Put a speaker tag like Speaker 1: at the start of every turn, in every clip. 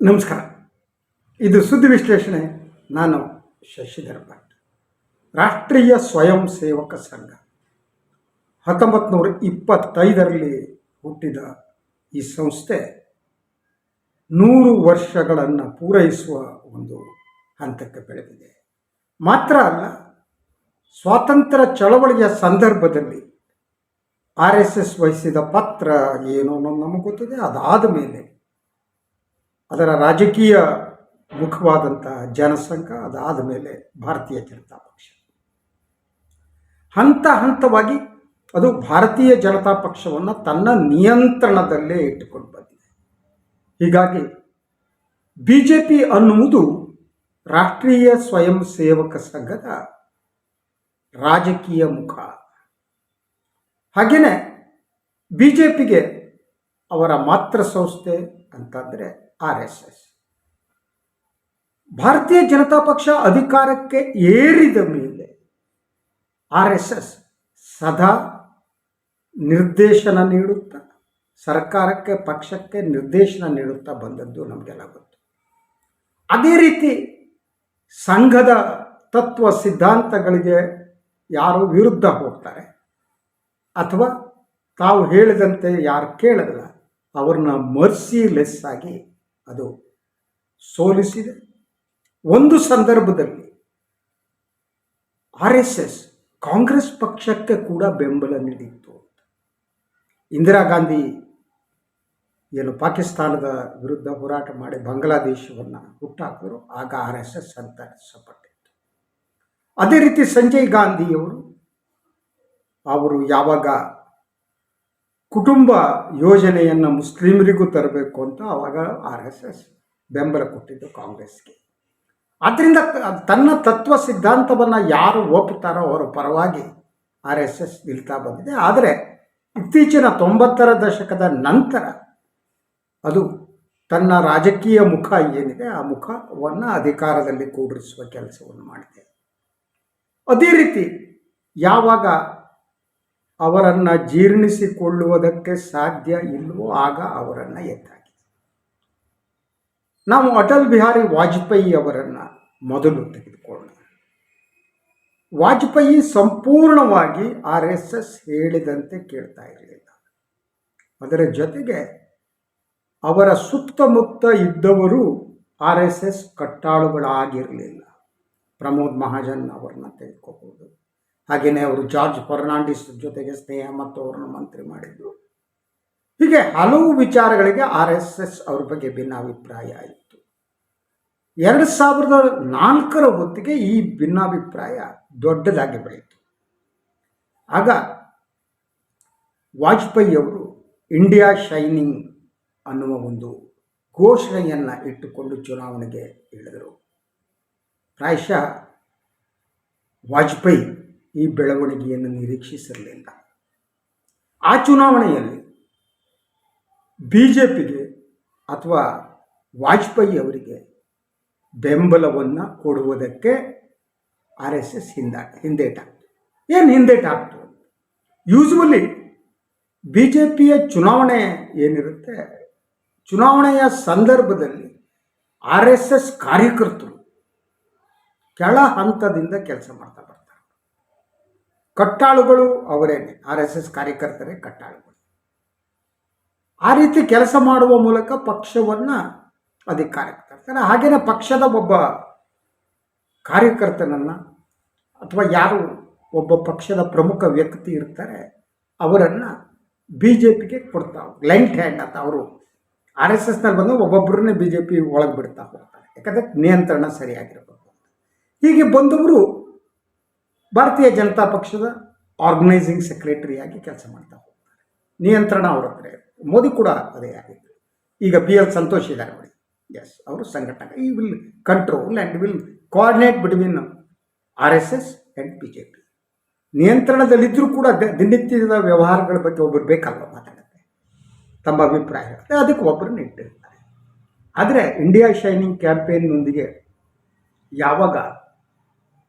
Speaker 1: ನಮಸ್ಕಾರ. ಇದು ಸುದ್ದಿ ವಿಶ್ಲೇಷಣೆ. ನಾನು ಶಶಿಧರ್ ಭಟ್. ರಾಷ್ಟ್ರೀಯ ಸ್ವಯಂ ಸೇವಕ ಸಂಘ 1925ರಲ್ಲಿ ಹುಟ್ಟಿದ ಈ ಸಂಸ್ಥೆ 100 ವರ್ಷಗಳನ್ನು ಪೂರೈಸುವ ಒಂದು ಹಂತಕ್ಕೆ ಬೆಳೆದಿದೆ. ಮಾತ್ರ ಅಲ್ಲ, ಸ್ವಾತಂತ್ರ್ಯ ಚಳವಳಿಯ ಸಂದರ್ಭದಲ್ಲಿ RSS ವಹಿಸಿದ ಪಾತ್ರ ಏನೋ ನಮಗೆ ಗೊತ್ತಿದೆ. ಅದಾದ ಮೇಲೆ ಅದರ ರಾಜಕೀಯ ಮುಖವಾದಂತಹ ಜನಸಂಘ, ಅದಾದ ಮೇಲೆ ಭಾರತೀಯ ಜನತಾ ಪಕ್ಷ. ಹಂತ ಹಂತವಾಗಿ ಅದು ಭಾರತೀಯ ಜನತಾ ಪಕ್ಷವನ್ನು ತನ್ನ ನಿಯಂತ್ರಣದಲ್ಲೇ ಇಟ್ಟುಕೊಂಡು ಬಂದಿದೆ. ಹೀಗಾಗಿ BJP ಅನ್ನುವುದು ರಾಷ್ಟ್ರೀಯ ಸ್ವಯಂ ಸೇವಕ ಸಂಘದ ರಾಜಕೀಯ ಮುಖ. ಹಾಗೆಯೇ BJPಗೆ ಅವರ ಮಾತೃ ಸಂಸ್ಥೆ ಅಂತಂದರೆ RSS. ಭಾರತೀಯ ಜನತಾ ಪಕ್ಷ ಅಧಿಕಾರಕ್ಕೆ ಏರಿದ ಮೇಲೆ RSS ಸದಾ ನಿರ್ದೇಶನ ನೀಡುತ್ತಾ, ಸರ್ಕಾರಕ್ಕೆ, ಪಕ್ಷಕ್ಕೆ ನಿರ್ದೇಶನ ನೀಡುತ್ತಾ ಬಂದದ್ದು ನಮಗೆಲ್ಲ ಗೊತ್ತು. ಅದೇ ರೀತಿ ಸಂಘದ ತತ್ವ ಸಿದ್ಧಾಂತಗಳಿಗೆ ಯಾರು ವಿರುದ್ಧ ಹೋಗ್ತಾರೆ ಅಥವಾ ತಾವು ಹೇಳಿದಂತೆ ಯಾರು ಕೇಳಲ್ಲ, ಅವ್ರನ್ನ ಮರ್ಸಿಲೆಸ್ ಆಗಿ ಅದು ಸೋಲಿಸಿದೆ. ಒಂದು ಸಂದರ್ಭದಲ್ಲಿ RSS ಕಾಂಗ್ರೆಸ್ ಪಕ್ಷಕ್ಕೆ ಕೂಡ ಬೆಂಬಲ ನೀಡಿತ್ತು. ಇಂದಿರಾ ಗಾಂಧಿ ಏನು ಪಾಕಿಸ್ತಾನದ ವಿರುದ್ಧ ಹೋರಾಟ ಮಾಡಿ ಬಾಂಗ್ಲಾದೇಶವನ್ನು ಹುಟ್ಟಾಕಿದ್ರು, ಆಗ RSS ಸಂತರಿಸಲ್ಪಟ್ಟಿತ್ತು. ಅದೇ ರೀತಿ ಸಂಜಯ್ ಗಾಂಧಿಯವರು ಯಾವಾಗ ಕುಟುಂಬ ಯೋಜನೆಯನ್ನು ಮುಸ್ಲಿಮರಿಗೂ ತರಬೇಕು ಅಂತ ಆವಾಗ RSS ಬೆಂಬಲ ಕೊಟ್ಟಿದ್ದು ಕಾಂಗ್ರೆಸ್ಗೆ. ಆದ್ದರಿಂದ ತನ್ನ ತತ್ವ ಸಿದ್ಧಾಂತವನ್ನು ಯಾರು ಒಪ್ಪುತ್ತಾರೋ ಅವರ ಪರವಾಗಿ RSS ನಿಲ್ತಾ ಬಂದಿದೆ. ಆದರೆ ಇತ್ತೀಚಿನ 90ರ ದಶಕದ ನಂತರ ಅದು ತನ್ನ ರಾಜಕೀಯ ಮುಖ ಏನಿದೆ ಆ ಮುಖವನ್ನು ಅಧಿಕಾರದಲ್ಲಿ ಕೂಡಿಸುವ ಕೆಲಸವನ್ನು ಮಾಡಿದೆ. ಅದೇ ರೀತಿ ಯಾವಾಗ ಅವರನ್ನು ಜೀರ್ಣಿಸಿಕೊಳ್ಳುವುದಕ್ಕೆ ಸಾಧ್ಯ ಇಲ್ಲವೋ ಆಗ ಅವರನ್ನು ಎತ್ತಾಗಿದೆ. ನಾವು ಅಟಲ್ ಬಿಹಾರಿ ವಾಜಪೇಯಿ ಅವರನ್ನು ಮೊದಲು ತೆಗೆದುಕೊಳ್ಳೋಣ. ವಾಜಪೇಯಿ ಸಂಪೂರ್ಣವಾಗಿ RSS ಹೇಳಿದಂತೆ ಕೇಳ್ತಾ ಇರಲಿಲ್ಲ. ಅದರ ಜೊತೆಗೆ ಅವರ ಸುತ್ತಮುತ್ತ ಇದ್ದವರು RSS ಕಟ್ಟಾಳುಗಳಾಗಿರಲಿಲ್ಲ. ಪ್ರಮೋದ್ ಮಹಾಜನ್ ಅವರನ್ನ ತೆಗೆದುಕೋಬಹುದು. ಹಾಗೆಯೇ ಅವರು ಜಾರ್ಜ್ ಫರ್ನಾಂಡಿಸ್ ಜೊತೆಗೆ ಸ್ನೇಹ ಮತ್ತು ಅವರನ್ನು ಮಂತ್ರಿ ಮಾಡಿದ್ರು. ಹೀಗೆ ಹಲವು ವಿಚಾರಗಳಿಗೆ RSS ಅವ್ರ ಬಗ್ಗೆ ಭಿನ್ನಾಭಿಪ್ರಾಯ ಇತ್ತು. 2004ರ ಹೊತ್ತಿಗೆ ಈ ಭಿನ್ನಾಭಿಪ್ರಾಯ ದೊಡ್ಡದಾಗಿ ಬೆಳೆಯಿತು. ಆಗ ವಾಜಪೇಯಿ ಅವರು ಇಂಡಿಯಾ ಶೈನಿಂಗ್ ಅನ್ನುವ ಒಂದು ಘೋಷಣೆಯನ್ನು ಇಟ್ಟುಕೊಂಡು ಚುನಾವಣೆಗೆ ಇಳಿದರು. ಪ್ರಾಯಶಃ ವಾಜಪೇಯಿ ಈ ಬೆಳವಣಿಗೆಯನ್ನು ನಿರೀಕ್ಷಿಸಿರಲಿಲ್ಲ. ಆ ಚುನಾವಣೆಯಲ್ಲಿ BJPಗೆ ಅಥವಾ ವಾಜಪೇಯಿ ಅವರಿಗೆ ಬೆಂಬಲವನ್ನು ಕೊಡುವುದಕ್ಕೆ RSS ಹಿಂದೇಟಾಗ್ತು. ಏನು ಹಿಂದೇಟಾಗ್ತು? ಯೂಸ್ವಲಿ BJPಯ ಚುನಾವಣೆ ಏನಿರುತ್ತೆ, ಚುನಾವಣೆಯ ಸಂದರ್ಭದಲ್ಲಿ RSS ಕಾರ್ಯಕರ್ತರು ಕೆಳ ಹಂತದಿಂದ ಕೆಲಸ ಮಾಡ್ತಾ ಬರ್ತಾರೆ. ಕಟ್ಟಾಳುಗಳು ಅವರೇನೆ, RSS ಕಾರ್ಯಕರ್ತರೇ ಕಟ್ಟಾಳುಗಳು. ಆ ರೀತಿ ಕೆಲಸ ಮಾಡುವ ಮೂಲಕ ಪಕ್ಷವನ್ನು ಅಧಿಕಾರಕ್ಕೆ ತರ್ತಾರೆ. ಹಾಗೆಯೇ ಪಕ್ಷದ ಒಬ್ಬ ಕಾರ್ಯಕರ್ತನನ್ನು ಅಥವಾ ಯಾರು ಒಬ್ಬ ಪಕ್ಷದ ಪ್ರಮುಖ ವ್ಯಕ್ತಿ ಇರ್ತಾರೆ ಅವರನ್ನು BJPಗೆ ಕೊಡ್ತಾವೆ. ಲೈಟ್ ಹ್ಯಾಂಡ್ ಅಂತ ಅವರು RSSನಲ್ಲಿ ಬಂದು ಒಬ್ಬೊಬ್ಬರನ್ನೇ BJP ಒಳಗೆ ಬಿಡ್ತಾ ಹೋಗ್ತಾರೆ. ಯಾಕಂದರೆ ನಿಯಂತ್ರಣ ಸರಿಯಾಗಿರಬೇಕು. ಹೀಗೆ ಬಂದವರು ಭಾರತೀಯ ಜನತಾ ಪಕ್ಷದ ಆರ್ಗನೈಸಿಂಗ್ ಸೆಕ್ರೆಟರಿಯಾಗಿ ಕೆಲಸ ಮಾಡ್ತಾ ಹೋಗ್ತಾರೆ. ನಿಯಂತ್ರಣ ಅವರ ಹತ್ರ ಇರುತ್ತೆ. ಮೋದಿ ಕೂಡ ಅದೇ ಆಗಿತ್ತು. ಈಗ PL ಸಂತೋಷ್ ಇದ್ದಾರೆ ನೋಡಿ. ಎಸ್, ಅವರು ಸಂಘಟಕ. ಈ will control and will coordinate between RSS and BJP. ನಿಯಂತ್ರಣದಲ್ಲಿದ್ದರೂ ಕೂಡ ದಿನನಿತ್ಯದ ವ್ಯವಹಾರಗಳ ಬಗ್ಗೆ ಒಬ್ಬರು ಬೇಕಲ್ವ ಮಾತಾಡುತ್ತೆ, ತಮ್ಮ ಅಭಿಪ್ರಾಯ, ಅದಕ್ಕೆ ಒಬ್ಬರನ್ನ ಇಟ್ಟಿರ್ತಾರೆ. ಆದರೆ ಇಂಡಿಯಾ ಶೈನಿಂಗ್ ಕ್ಯಾಂಪೇನ್ನೊಂದಿಗೆ ಯಾವಾಗ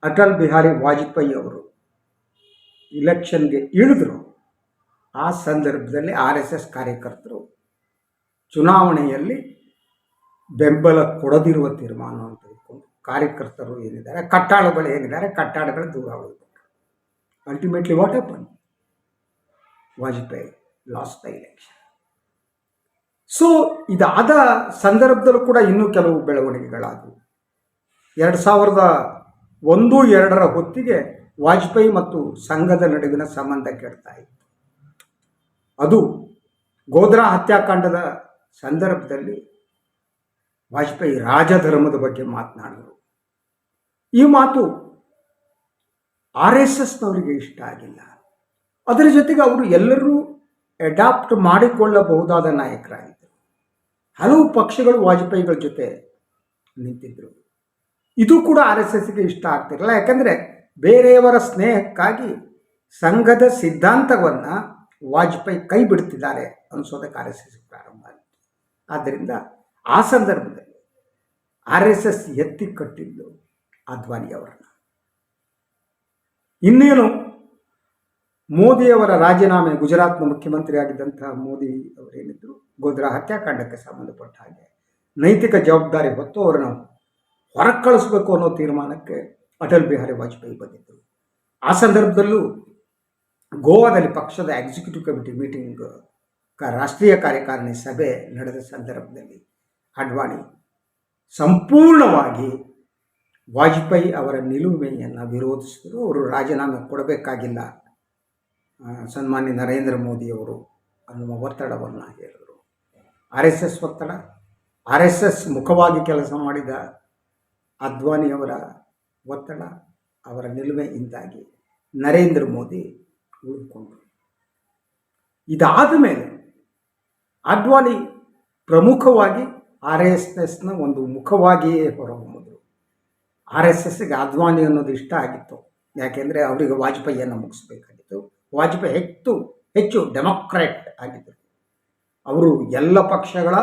Speaker 1: ಅಟಲ್ ಬಿಹಾರಿ ವಾಜಪೇಯಿ ಅವರು ಇಲೆಕ್ಷನ್ಗೆ ಇಳಿದ್ರು, ಆ ಸಂದರ್ಭದಲ್ಲಿ RSS ಕಾರ್ಯಕರ್ತರು ಚುನಾವಣೆಯಲ್ಲಿ ಬೆಂಬಲ ಕೊಡದಿರುವ ತೀರ್ಮಾನವನ್ನು ತೆಗೆದುಕೊಂಡು ಕಾರ್ಯಕರ್ತರು ಏನಿದ್ದಾರೆ, ಕಟ್ಟಾಳುಗಳು ಏನಿದ್ದಾರೆ, ಕಟ್ಟಾಳುಗಳು ದೂರ ಉಳಿದರು. Ultimately what happen? Vajpayee lost the election. So ಇದಾದ ಸಂದರ್ಭದಲ್ಲೂ ಕೂಡ ಇನ್ನೂ ಕೆಲವು ಬೆಳವಣಿಗೆಗಳಾದವು. 2001-2 ಹೊತ್ತಿಗೆ ವಾಜಪೇಯಿ ಮತ್ತು ಸಂಘದ ನಡುವಿನ ಸಂಬಂಧ ಕೆಡ್ತಾ ಇತ್ತು. ಅದು ಗೋಧ್ರಾ ಹತ್ಯಾಕಾಂಡದ ಸಂದರ್ಭದಲ್ಲಿ ವಾಜಪೇಯಿ ರಾಜಧರ್ಮದ ಬಗ್ಗೆ ಮಾತನಾಡಿದರು. ಈ ಮಾತು RSSನವರಿಗೆ ಇಷ್ಟ ಆಗಿಲ್ಲ. ಅದರ ಜೊತೆಗೆ ಅವರು ಎಲ್ಲರೂ ಅಡಾಪ್ಟ್ ಮಾಡಿಕೊಳ್ಳಬಹುದಾದ ನಾಯಕರಾಗಿದ್ದರು. ಹಲವು ಪಕ್ಷಗಳು ವಾಜಪೇಯಿಗಳ ಜೊತೆ ನಿಂತಿದ್ದರು. ಇದು ಕೂಡ RSSಗೆ ಇಷ್ಟ ಆಗ್ತಿರಲಿಲ್ಲ. ಯಾಕಂದರೆ ಬೇರೆಯವರ ಸ್ನೇಹಕ್ಕಾಗಿ ಸಂಘದ ಸಿದ್ಧಾಂತವನ್ನು ವಾಜಪೇಯಿ ಕೈ ಬಿಡ್ತಿದ್ದಾರೆ ಅನಿಸೋದಕ್ಕೆ RSS ಪ್ರಾರಂಭ ಆಯಿತು. ಆದ್ದರಿಂದ ಆ ಸಂದರ್ಭದಲ್ಲಿ RSS ಎತ್ತಿ ಕಟ್ಟಿದ್ದು ಅದ್ವಾನಿಯವರನ್ನು. ಇನ್ನೇನು ಮೋದಿಯವರ ರಾಜೀನಾಮೆ, ಗುಜರಾತ್ನ ಮುಖ್ಯಮಂತ್ರಿ ಆಗಿದ್ದಂತಹ ಮೋದಿ ಅವರೇನಿದ್ದರು, ಗೋಧ್ರಾ ಹತ್ಯಾಕಾಂಡಕ್ಕೆ ಸಂಬಂಧಪಟ್ಟ ಹಾಗೆ ನೈತಿಕ ಜವಾಬ್ದಾರಿ ಹೊತ್ತು ಅವರನ್ನು ಹೊರಗೆ ಕಳಿಸ್ಬೇಕು ಅನ್ನೋ ತೀರ್ಮಾನಕ್ಕೆ ಅಟಲ್ ಬಿಹಾರಿ ವಾಜಪೇಯಿ ಬಂದಿದ್ದರು. ಆ ಸಂದರ್ಭದಲ್ಲೂ ಗೋವಾದಲ್ಲಿ ಪಕ್ಷದ ಎಕ್ಸಿಕ್ಯೂಟಿವ್ ಕಮಿಟಿ ಮೀಟಿಂಗ್, ರಾಷ್ಟ್ರೀಯ ಕಾರ್ಯಕಾರಿಣಿ ಸಭೆ ನಡೆದ ಸಂದರ್ಭದಲ್ಲಿ ಅಡ್ವಾಣಿ ಸಂಪೂರ್ಣವಾಗಿ ವಾಜಪೇಯಿ ಅವರ ನಿಲುಮೆಯನ್ನು ವಿರೋಧಿಸಿದರು. ಅವರು ರಾಜೀನಾಮೆ ಕೊಡಬೇಕಾಗಿಲ್ಲ ಸನ್ಮಾನ್ಯ ನರೇಂದ್ರ ಮೋದಿಯವರು ಅನ್ನುವ ಒತ್ತಡವನ್ನು ಹೇಳಿದರು. RSS ಒತ್ತಡ, RSS ಮುಖವಾಗಿ ಕೆಲಸ ಮಾಡಿದ ಅದ್ವಾನಿಯವರ ಒತ್ತಡ, ಅವರ ನಿಲುಮೆಯಿಂದಾಗಿ ನರೇಂದ್ರ ಮೋದಿ ಉಳಿದುಕೊಂಡರು. ಇದಾದ ಮೇಲೆ ಅದ್ವಾನಿ ಪ್ರಮುಖವಾಗಿ RSSನ ಒಂದು ಮುಖವಾಗಿಯೇ ಹೊರಹೊಮ್ಮಿದರು. RSSಗೆ ಅದ್ವಾನಿ ಅನ್ನೋದು ಇಷ್ಟ ಆಗಿತ್ತು. ಯಾಕೆಂದರೆ ಅವರಿಗೆ ವಾಜಪೇಯಿಯನ್ನು ಮುಗಿಸ್ಬೇಕಾಗಿತ್ತು. ವಾಜಪೇಯಿ ಹೆಚ್ಚು ಡೆಮೊಕ್ರಾಟ್ ಆಗಿದ್ದರು. ಅವರು ಎಲ್ಲ ಪಕ್ಷಗಳ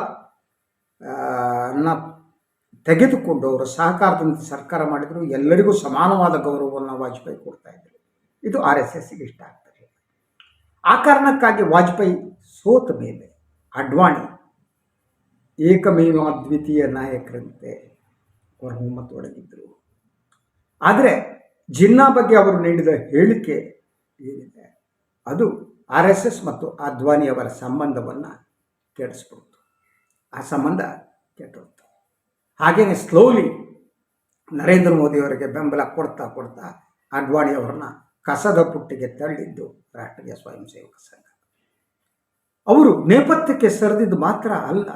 Speaker 1: ತೆಗೆದುಕೊಂಡು ಅವರ ಸಹಕಾರದಿಂದ ಸರ್ಕಾರ ಮಾಡಿದರು. ಎಲ್ಲರಿಗೂ ಸಮಾನವಾದ ಗೌರವವನ್ನು ವಾಜಪೇಯಿ ಕೊಡ್ತಾ ಇದ್ದರು. ಇದು RSSಗೆ ಇಷ್ಟ ಆಗ್ತದೆ. ಆ ಕಾರಣಕ್ಕಾಗಿ ವಾಜಪೇಯಿ ಸೋತ ಮೇಲೆ ಅಡ್ವಾಣಿ ಏಕಮೇವಾದ್ವಿತೀಯ ನಾಯಕರಂತೆ ಹೊರಹೊಮ್ಮತೊಡಗಿದ್ದರು. ಆದರೆ ಜಿನ್ನಾ ಬಗ್ಗೆ ಅವರು ನೀಡಿದ ಹೇಳಿಕೆ ಏನಿದೆ ಅದು RSS ಮತ್ತು ಅದ್ವಾನಿಯವರ ಸಂಬಂಧವನ್ನು ಕೆಡಿಸ್ಬಿಡ್ತು. ಆ ಸಂಬಂಧ ಕೆಟ್ಟೋಯ್ತು. ಹಾಗೆಯೇ ಸ್ಲೋಲಿ ನರೇಂದ್ರ ಮೋದಿಯವರಿಗೆ ಬೆಂಬಲ ಕೊಡ್ತಾ ಅಡ್ವಾಣಿಯವರನ್ನ ಕಸದ ಪುಟ್ಟಿಗೆ ತಳ್ಳಿದ್ದು ರಾಷ್ಟ್ರೀಯ ಸ್ವಯಂ ಸೇವಕ ಸಂಘ. ಅವರು ನೇಪಥ್ಯಕ್ಕೆ ಸರಿದಿದ್ದು ಮಾತ್ರ ಅಲ್ಲ,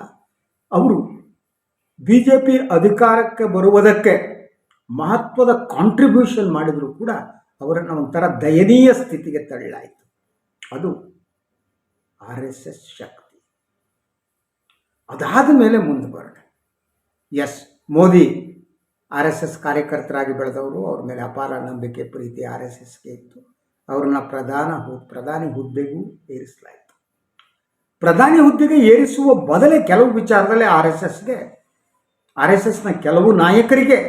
Speaker 1: ಅವರು BJP ಅಧಿಕಾರಕ್ಕೆ ಬರುವುದಕ್ಕೆ ಮಹತ್ವದ ಕಾಂಟ್ರಿಬ್ಯೂಷನ್ ಮಾಡಿದರೂ ಕೂಡ ಅವರನ್ನು ಒಂಥರ ದಯನೀಯ ಸ್ಥಿತಿಗೆ ತಳ್ಳಲಾಯಿತು. ಅದು RSS ಶಕ್ತಿ. ಅದಾದ ಮೇಲೆ ಮುಂದೆ ಬರೋಣ. ಮೋದಿ RSS ಕಾರ್ಯಕರ್ತರಾಗಿ ಬೆಳೆದವರು. ಅವ್ರ ಮೇಲೆ ಅಪಾರ ನಂಬಿಕೆ, ಪ್ರೀತಿ RSSಗೆ ಇತ್ತು. ಅವ್ರನ್ನ ಪ್ರಧಾನಿ ಹುದ್ದೆಗೂ ಏರಿಸಲಾಯಿತು. ಪ್ರಧಾನಿ ಹುದ್ದೆಗೆ ಏರಿಸುವ ಮೊದಲೇ ಕೆಲವು ವಿಚಾರದಲ್ಲಿ RSSನ ಕೆಲವು ನಾಯಕರಿಗೆ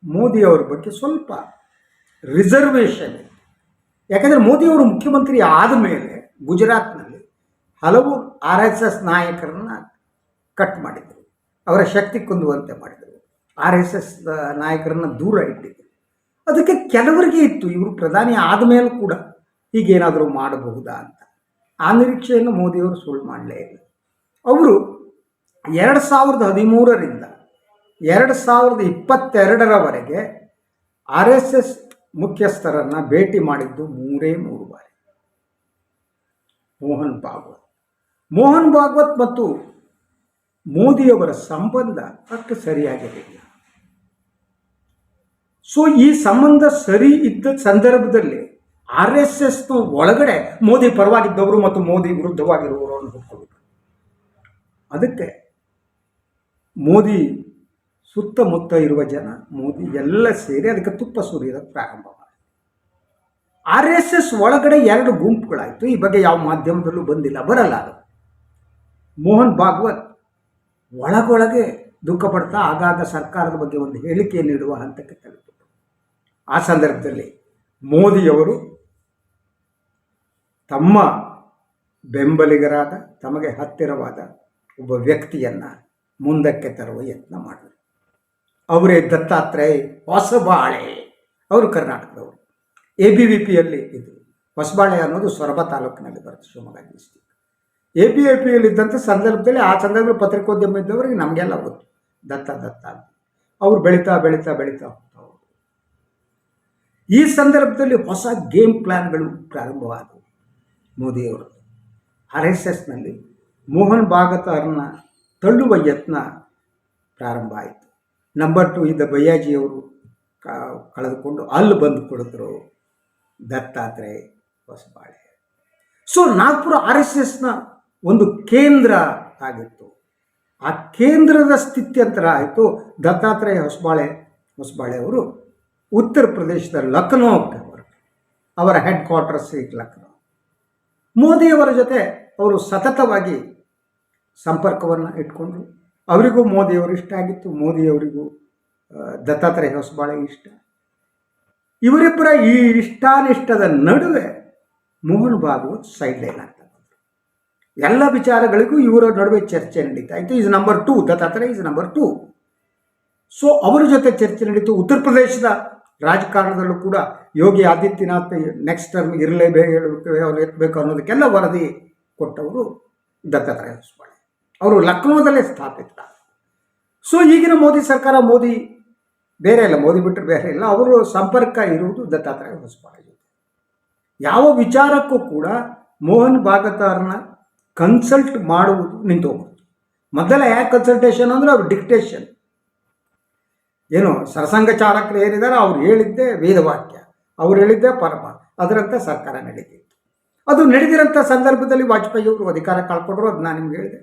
Speaker 1: ಮೋದಿಯವರ ಬಗ್ಗೆ ಸ್ವಲ್ಪ ರಿಸರ್ವೇಷನ್ ಇತ್ತು. ಯಾಕಂದರೆ ಮೋದಿಯವರು ಮುಖ್ಯಮಂತ್ರಿ ಆದ ಮೇಲೆ ಗುಜರಾತ್ನಲ್ಲಿ ಹಲವು RSS ನಾಯಕರನ್ನ ಕಟ್ ಮಾಡಿದರು, ಅವರ ಶಕ್ತಿ ಕುಂದುವಂತೆ ಮಾಡಿದರು, RSS ನಾಯಕರನ್ನು ದೂರ ಇಟ್ಟಿದ್ದರು. ಅದಕ್ಕೆ ಕೆಲವರಿಗೆ ಇತ್ತು ಇವರು ಪ್ರಧಾನಿ ಆದ ಮೇಲೂ ಕೂಡ ಹೀಗೇನಾದರೂ ಮಾಡಬಹುದಾ ಅಂತ. ಆ ನಿರೀಕ್ಷೆಯನ್ನು ಮೋದಿಯವರು ಸುಳ್ಳು ಮಾಡಲೇ ಇಲ್ಲ. ಅವರು 2013ರಿಂದ 2022ರವರೆಗೆ RSS ಮುಖ್ಯಸ್ಥರನ್ನು ಭೇಟಿ ಮಾಡಿದ್ದು 3 ಬಾರಿ. ಮೋಹನ್ ಭಾಗವತ್ ಮತ್ತು ಮೋದಿಯವರ ಸಂಬಂಧ ಅಷ್ಟು ಸರಿಯಾಗಿರಲಿಲ್ಲ. ಸೊ ಈ ಸಂಬಂಧ ಸರಿ ಇದ್ದ ಸಂದರ್ಭದಲ್ಲಿ RSSನ ಒಳಗಡೆ ಮೋದಿ ಪರವಾಗಿದ್ದವರು ಮತ್ತು ಮೋದಿ ವಿರುದ್ಧವಾಗಿರುವವರನ್ನು ಹುಡ್ಕೊಳ್ಬೇಕು. ಅದಕ್ಕೆ ಮೋದಿ ಸುತ್ತಮುತ್ತ ಇರುವ ಜನ, ಮೋದಿ ಎಲ್ಲ ಸೇರಿ ಅದಕ್ಕೆ ತುಪ್ಪ ಸುರಿಯೋದಕ್ಕೆ ಪ್ರಾರಂಭ ಮಾಡಿ RSS ಒಳಗಡೆ 2 ಗುಂಪುಗಳಾಯಿತು. ಈ ಬಗ್ಗೆ ಯಾವ ಮಾಧ್ಯಮದಲ್ಲೂ ಬರಲ್ಲ. ಅದು ಮೋಹನ್ ಭಾಗವತ್ ಒಳಗೊಳಗೆ ದುಃಖ ಪಡ್ತಾ ಆಗಾಗ ಸರ್ಕಾರದ ಬಗ್ಗೆ ಒಂದು ಹೇಳಿಕೆ ನೀಡುವ ಹಂತಕ್ಕೆ ತಲುಪಿತು. ಆ ಸಂದರ್ಭದಲ್ಲಿ ಮೋದಿಯವರು ತಮ್ಮ ಬೆಂಬಲಿಗರಾದ, ತಮಗೆ ಹತ್ತಿರವಾದ ಒಬ್ಬ ವ್ಯಕ್ತಿಯನ್ನು ಮುಂದಕ್ಕೆ ತರುವ ಯತ್ನ ಮಾಡಿದರು. ಅವರೇ ದತ್ತಾತ್ರೇಯ ಹೊಸಬಾಳೆ. ಅವರು ಕರ್ನಾಟಕದವರು. ABVPಯಲ್ಲಿ ಇದ್ದರು. ಹೊಸಬಾಳೆ ಅನ್ನೋದು ಸೊರಬ ತಾಲೂಕಿನಲ್ಲಿ ಬರುತ್ತೆ, ಶಿವಮೊಗ್ಗ ಡಿಸ್ಟಿಕ್. ABVPಯಲ್ಲಿದ್ದಂಥ ಸಂದರ್ಭದಲ್ಲಿ ಆ ಸಂದರ್ಭದಲ್ಲಿ ಪತ್ರಿಕೋದ್ಯಮ ಇದ್ದವರಿಗೆ ನಮಗೆಲ್ಲ ಗೊತ್ತು ದತ್ತ ಅಂತ. ಅವರು ಬೆಳೀತಾ ಹೋಗ್ತಾ ಹೋದರು. ಈ ಸಂದರ್ಭದಲ್ಲಿ ಹೊಸ ಗೇಮ್ ಪ್ಲ್ಯಾನ್ಗಳು ಪ್ರಾರಂಭವಾದವು ಮೋದಿಯವರು. RSSನಲ್ಲಿ ಮೋಹನ್ ಭಾಗವತ್ ಅವರನ್ನ ತಳ್ಳುವ ಯತ್ನ ಪ್ರಾರಂಭ ಆಯಿತು. ನಂಬರ್ 2 ಇದ್ದ ಬಯ್ಯಾಜಿಯವರು ಕಳೆದುಕೊಂಡು ಅಲ್ಲಿ ಬಂದು ಕೊಡಿದ್ರು ದತ್ತಾತ್ರೇಯ ಹೊಸಬಾಳೆ. ಸೊ ನಾಗ್ಪುರ RSSನ ಒಂದು ಕೇಂದ್ರ ಆಗಿತ್ತು. ಆ ಕೇಂದ್ರದ ಸ್ಥಿತ್ಯಂತರ ಆಯಿತು. ದತ್ತಾತ್ರೇಯ ಹೊಸಬಾಳೆ ಅವರು ಉತ್ತರ ಪ್ರದೇಶದ ಲಕ್ನೋಕ್ಕೆ ಅವರ ಹೆಡ್ ಕ್ವಾರ್ಟರ್ಸ್ ಲಕ್ನೋ. ಮೋದಿಯವರ ಜೊತೆ ಅವರು ಸತತವಾಗಿ ಸಂಪರ್ಕವನ್ನು ಇಟ್ಕೊಂಡ್ರು. ಅವರಿಗೂ ಮೋದಿಯವರು ಇಷ್ಟ ಆಗಿತ್ತು, ಮೋದಿಯವರಿಗೂ ದತ್ತಾತ್ರೇಯ ಹೊಸಬಾಳೆ ಇಷ್ಟ. ಇವರಿಬ್ಬರ ಈ ಇಷ್ಟಾನಿಷ್ಟದ ನಡುವೆ ಮೋಹನ್ ಭಾಗವತ್ ಸೈಡ್ ಲೈನ್ ಆಗ್ತಾ ಬಂದರು. ಎಲ್ಲ ವಿಚಾರಗಳಿಗೂ ಇವರ ನಡುವೆ ಚರ್ಚೆ ನಡೀತಾ ಇತ್ತು. Is number 2, Dattatreya is number 2. So ಅವರ ಜೊತೆ ಚರ್ಚೆ ನಡೀತು. ಉತ್ತರ ಪ್ರದೇಶದ ರಾಜಕಾರಣದಲ್ಲೂ ಕೂಡ ಯೋಗಿ ಆದಿತ್ಯನಾಥ್ ನೆಕ್ಸ್ಟ್ ಟರ್ಮ್ ಇರಲೇಬೇಕು, ಅವ್ರು ಎತ್ತಬೇಕು ಅನ್ನೋದಕ್ಕೆಲ್ಲ ವರದಿ ಕೊಟ್ಟವರು ದತ್ತಾತ್ರೇಯ ಹೊಸಬಾಳೆ. ಅವರು ಲಕ್ನೋದಲ್ಲೇ ಸ್ಥಾಪಿತ. ಸೊ ಈಗಿನ ಮೋದಿ ಸರ್ಕಾರ, ಮೋದಿ ಬೇರೆ ಇಲ್ಲ, ಮೋದಿ ಬಿಟ್ಟರೆ ಬೇರೆ ಇಲ್ಲ, ಅವರು ಸಂಪರ್ಕ ಇರುವುದು ದತ್ತಾತ್ರೇಯ ಹೊಸಬಾಳೆ ಜೊತೆ. ಯಾವ ವಿಚಾರಕ್ಕೂ ಕೂಡ ಮೋಹನ್ ಭಾಗವತ್ ಅವ್ರನ್ನ ಕನ್ಸಲ್ಟ್ ಮಾಡುವುದು ನಿಂತು ಹೋಗುತ್ತೆ. ಮೊದಲ ಯಾಕೆ ಕನ್ಸಲ್ಟೇಷನ್ ಅಂದರೆ ಅವ್ರ ಡಿಕ್ಟೇಷನ್ ಏನು, ಸರಸಂಘ ಚಾಲಕರು ಏನಿದ್ದಾರೆ ಅವ್ರು ಹೇಳಿದ್ದೇ ವೇದವಾಕ್ಯ, ಅವ್ರು ಹೇಳಿದ್ದೇ ಪರಮ, ಅದರಂತೆ ಸರ್ಕಾರ ನಡೀತಿತ್ತು. ಅದು ನಡೆದಿರೋಂಥ ಸಂದರ್ಭದಲ್ಲಿ ವಾಜಪೇಯಿ ಅವರು ಅಧಿಕಾರ ಕಳ್ಕೊಂಡ್ರು. ಅದು ನಾನು ನಿಮ್ಗೆ ಹೇಳಿದೆ.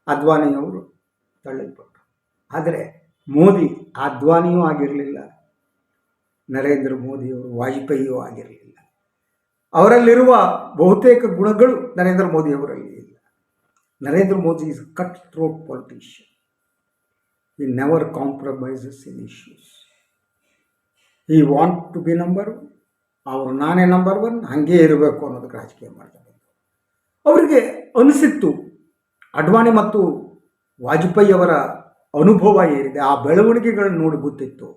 Speaker 1: ಅದ್ವಾನಿಯವರು ತಳ್ಳಲ್ಪಟ್ಟರು. ಆದರೆ ಮೋದಿ ಅದ್ವಾನಿಯೂ ಆಗಿರಲಿಲ್ಲ, ನರೇಂದ್ರ ಮೋದಿಯವರು ವಾಜಪೇಯಿಯೂ ಆಗಿರಲಿಲ್ಲ. ಅವರಲ್ಲಿರುವ ಬಹುತೇಕ ಗುಣಗಳು ನರೇಂದ್ರ ಮೋದಿಯವರಲ್ಲಿ ಇಲ್ಲ. Narendra Modi is cut throat politician. He never compromises in issues. He want to be number 1. ಅವರು ನಾನೇ ನಂಬರ್ 1, ಹಾಗೇ ಇರಬೇಕು ಅನ್ನೋದಕ್ಕೆ ರಾಜಕೀಯ ಮಾಡ್ತಾರೆ. ಅವರಿಗೆ ಅನಿಸಿತ್ತು ಅಡ್ವಾಣಿ ಮತ್ತು ವಾಜಪೇಯಿ ಅವರ ಅನುಭವ ಏನಿದೆ, ಆ ಬೆಳವಣಿಗೆಗಳನ್ನು ನೋಡಿ ಗೊತ್ತಿತ್ತು,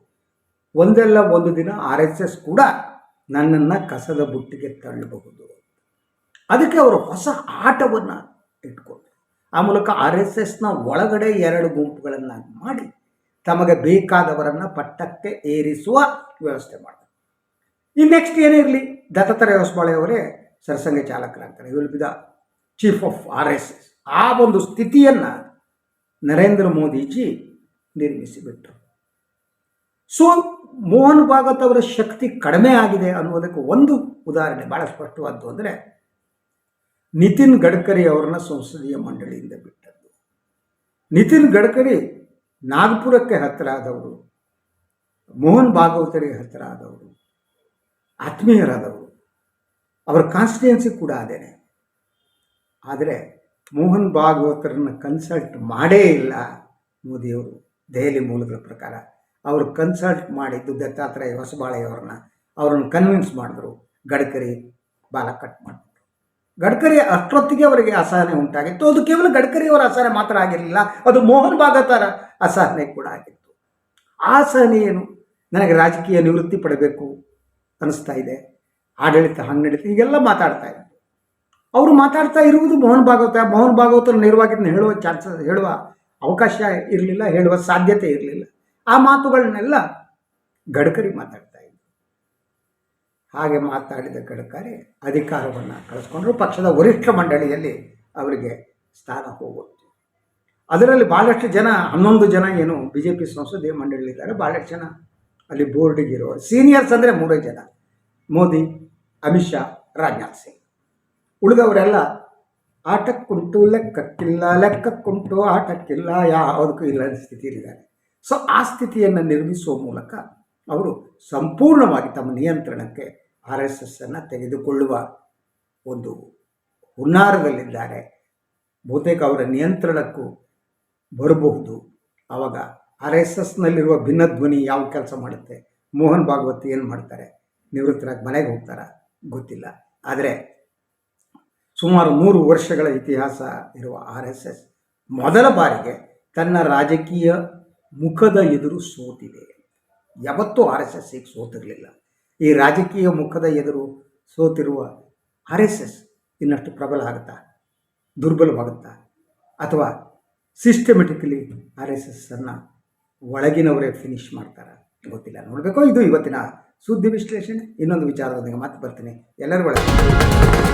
Speaker 1: ಒಂದಲ್ಲ ಒಂದು ದಿನ RSS ಕೂಡ ನನ್ನನ್ನು ಕಸದ ಬುಟ್ಟಿಗೆ ತಳ್ಳಬಹುದು. ಅದಕ್ಕೆ ಅವರು ಹೊಸ ಆಟವನ್ನು ಇಟ್ಕೊಂಡ್ರು. ಆ ಮೂಲಕ RSSನ ಒಳಗಡೆ 2 ಗುಂಪುಗಳನ್ನು ಮಾಡಿ ತಮಗೆ ಬೇಕಾದವರನ್ನು ಪಟ್ಟಕ್ಕೆ ಏರಿಸುವ ವ್ಯವಸ್ಥೆ ಮಾಡಿದರು. ಈ ನೆಕ್ಸ್ಟ್ ಏನಿರಲಿ, ದತ್ತಾತ್ರೇಯ ಹೊಸಬಾಳೆ ಅವರೇ ಸರಸಂಘ ಚಾಲಕರಾಗ್ತಾರೆ. ಇವರು will be the chief of RSS. ಆ ಒಂದು ಸ್ಥಿತಿಯನ್ನು ನರೇಂದ್ರ ಮೋದಿಜಿ ನಿರ್ಮಿಸಿಬಿಟ್ರು. ಸೊ ಮೋಹನ್ ಭಾಗವತ್ ಅವರ ಶಕ್ತಿ ಕಡಿಮೆ ಆಗಿದೆ ಅನ್ನೋದಕ್ಕೆ ಒಂದು ಉದಾಹರಣೆ ಭಾಳ ಸ್ಪಷ್ಟವಾದ್ದು ಅಂದರೆ ನಿತಿನ್ ಗಡ್ಕರಿ ಅವರನ್ನ ಸಂಸದೀಯ ಮಂಡಳಿಯಿಂದ ಬಿಟ್ಟದ್ದು. ನಿತಿನ್ ಗಡ್ಕರಿ ನಾಗ್ಪುರಕ್ಕೆ ಹತ್ತಿರ ಆದವರು, ಮೋಹನ್ ಭಾಗವತರಿಗೆ ಹತ್ತಿರ ಆದವರು, ಆತ್ಮೀಯರಾದವರು, ಅವರ ಕಾನ್ಸ್ಟಿಟ್ಯೂನ್ಸಿ ಕೂಡ ಅದೇನೆ. ಆದರೆ ಮೋಹನ್ ಭಾಗವತರನ್ನು ಕನ್ಸಲ್ಟ್ ಮಾಡೇ ಇಲ್ಲ ಮೋದಿಯವರು. ದೆಹಲಿ ಮೂಲಗಳ ಪ್ರಕಾರ ಅವರು ಕನ್ಸಲ್ಟ್ ಮಾಡಿದ್ದು ದತ್ತಾತ್ರೇಯ ಹೊಸಬಾಳೆಯವರನ್ನ. ಅವರನ್ನು ಕನ್ವಿನ್ಸ್ ಮಾಡಿದ್ರು. ಗಡ್ಕರಿ ಬಾಲ ಕಟ್ ಮಾಡಿದ್ರು. ಗಡ್ಕರಿ ಅಷ್ಟೊತ್ತಿಗೆ ಅವರಿಗೆ ಅಸಹನೆ ಉಂಟಾಗಿತ್ತು. ಅದು ಕೇವಲ ಗಡ್ಕರಿಯವರ ಅಸಹನೆ ಮಾತ್ರ ಆಗಿರಲಿಲ್ಲ, ಅದು ಮೋಹನ್ ಭಾಗವತರ ಅಸಹನೆ ಕೂಡ ಆಗಿತ್ತು. ಆ ಅಸಹನೆ ಏನು, ನನಗೆ ರಾಜಕೀಯ ನಿವೃತ್ತಿ ಪಡಬೇಕು ಅನ್ನಿಸ್ತಾ ಇದೆ, ಆಡಳಿತ ಹಂಗೆ ನಡೀತಾ, ಹೀಗೆಲ್ಲ ಮಾತಾಡ್ತಾ ಇದ್ರು. ಅವರು ಮಾತಾಡ್ತಾ ಇರುವುದು ಮೋಹನ್ ಭಾಗವತರ ನೇರವಾಗಿ ಹೇಳುವ ಅವಕಾಶ ಇರಲಿಲ್ಲ, ಹೇಳುವ ಸಾಧ್ಯತೆ ಇರಲಿಲ್ಲ. ಆ ಮಾತುಗಳನ್ನೆಲ್ಲ ಗಡ್ಕರಿ ಮಾತಾಡ್ತಾ ಇದ್ರು. ಹಾಗೆ ಮಾತಾಡಿದ ಗಡ್ಕರಿ ಅಧಿಕಾರವನ್ನು ಕಳಿಸ್ಕೊಂಡ್ರು. ಪಕ್ಷದ ವರಿಷ್ಠ ಮಂಡಳಿಯಲ್ಲಿ ಅವರಿಗೆ ಸ್ಥಾನ ಹೋಗುತ್ತೆ. ಅದರಲ್ಲಿ ಭಾಳಷ್ಟು ಜನ, 11 ಜನ ಏನು BJP ಸಂಸದೀಯ ಮಂಡಳಿಯಿದ್ದಾರೆ. ಭಾಳಷ್ಟು ಜನ ಅಲ್ಲಿ ಬೋರ್ಡಿಗಿರೋ ಸೀನಿಯರ್ಸ್ ಅಂದರೆ 3 ಜನ, ಮೋದಿ, ಅಮಿತ್ ಶಾ, ರಾಜನಾಥ್ ಸಿಂಗ್. ಉಳಿದವರೆಲ್ಲ ಆಟಕ್ಕುಂಟು ಲೆಕ್ಕಕ್ಕಿಲ್ಲ, ಲೆಕ್ಕಕ್ಕುಂಟು ಆಟಕ್ಕಿಲ್ಲ, ಯಾವುದಕ್ಕೂ ಇಲ್ಲದ ಸ್ಥಿತಿಯಲ್ಲಿದ್ದಾರೆ. ಸೊ ಆ ಸ್ಥಿತಿಯನ್ನು ನಿರ್ಮಿಸುವ ಮೂಲಕ ಅವರು ಸಂಪೂರ್ಣವಾಗಿ ತಮ್ಮ ನಿಯಂತ್ರಣಕ್ಕೆ RSSನ್ನು ತೆಗೆದುಕೊಳ್ಳುವ ಒಂದು ಹುನ್ನಾರದಲ್ಲಿದ್ದಾರೆ. ಬಹುತೇಕ ಅವರ ನಿಯಂತ್ರಣಕ್ಕೂ ಬರಬಹುದು. ಆವಾಗ RSSನಲ್ಲಿರುವ ಭಿನ್ನಧ್ವನಿ ಯಾವ ಕೆಲಸ ಮಾಡುತ್ತೆ, ಮೋಹನ್ ಭಾಗವತ್ ಏನು ಮಾಡ್ತಾರೆ, ನಿವೃತ್ತರಾಗಿ ಮನೆಗೆ ಹೋಗ್ತಾರಾ ಗೊತ್ತಿಲ್ಲ. ಆದರೆ ಸುಮಾರು 100 ವರ್ಷಗಳ ಇತಿಹಾಸ ಇರುವ RSS ಮೊದಲ ಬಾರಿಗೆ ತನ್ನ ರಾಜಕೀಯ ಮುಖದ ಎದುರು ಸೋತಿದೆ. ಯಾವತ್ತೂ ಆರ್ ಎಸ್ ಎಸ್ ಈಗ ಸೋತಿರಲಿಲ್ಲ. ಈ ರಾಜಕೀಯ ಮುಖದ ಎದುರು ಸೋತಿರುವ ಆರ್ ಎಸ್ ಎಸ್ ಇನ್ನಷ್ಟು ಪ್ರಬಲ ಆಗುತ್ತಾ, ದುರ್ಬಲವಾಗುತ್ತಾ, ಅಥವಾ ಸಿಸ್ಟಮೆಟಿಕಲಿ ಆರ್ ಎಸ್ ಎಸ್ ಅನ್ನು ಒಳಗಿನವರೇ ಫಿನಿಶ್ ಮಾಡ್ತಾರೆ ಗೊತ್ತಿಲ್ಲ, ನೋಡಬೇಕು. ಇದು ಇವತ್ತಿನ ಸುದ್ದಿ ವಿಶ್ಲೇಷಣೆ. ಇನ್ನೊಂದು ವಿಚಾರದೊಂದಿಗೆ ಮತ್ತೆ ಬರ್ತೀನಿ. ಎಲ್ಲರೂ ಒಳಗೆ